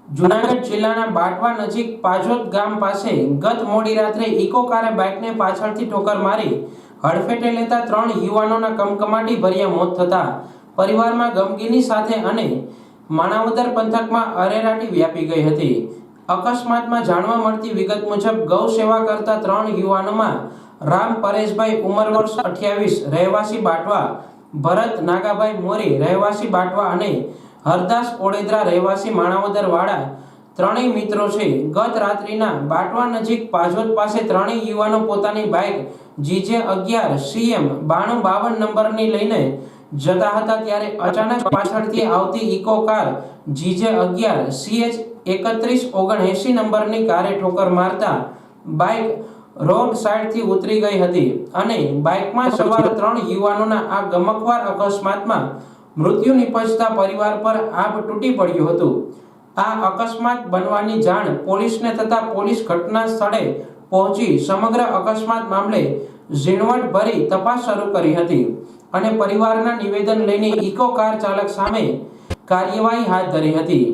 જૂનાગઢ જિલ્લાના બાટવા નજીક પાજોદ ગામ પાસે ગત મોડી રાત્રે ઇકો કારે બાઇકને પાછળથી ઠોકર મારી હડફેટે લેતા 3 યુવાનોના કમકમાટી ભર્યા મોત થતા પરિવારમાં ગમગીની સાથે અને માણાવદર પંથકમાં અરેરાટી વ્યાપી ગઈ હતી। અકસ્માતમાં જાણવા મળતી વિગત મુજબ ગૌ સેવા કરતા 3 યુવાનોમાં રામ પરેશભાઈ ઉંમર વર્ષ 28 રહેવાસી બાટવા, ભરત નાગાભાઈ મોરી રહેવાસી બાટવા અને હરદાસ ઓડેદરા રહેવાસી માણાવદર વાળા ત્રણેય મિત્રો છે। ગત રાત્રિના બાટવા નજીક પાજોદ પાસે ત્રણેય યુવાનો પોતાની બાઇક GJ11 CM 9252 નંબરની લઈને જતા હતા ત્યારે અચાનક પાછળથી આવતી ઇકો કાર GJ11 CH 3179 નંબરની કારે ઠોકર મારતા બાઇક રોડ સાઈડથી ઉતરી ગઈ હતી અને બાઇકમાં સવાર 3 યુવાનોના આ ગમખ્વાર અકસ્માતમાં મૃત્યુ નિપજતા પરિવાર પર આભ તૂટી પડ્યું હતું। આ અકસ્માત બનવાની જાણ પોલીસને થતા પોલીસ ઘટના સ્થળે પહોંચી સમગ્ર અકસ્માત મામલે ઝીણવટભરી તપાસ શરૂ કરી હતી અને પરિવારના નિવેદન લઈને ઇકો કાર ચાલક સામે કાર્યવાહી હાથ ધરી હતી।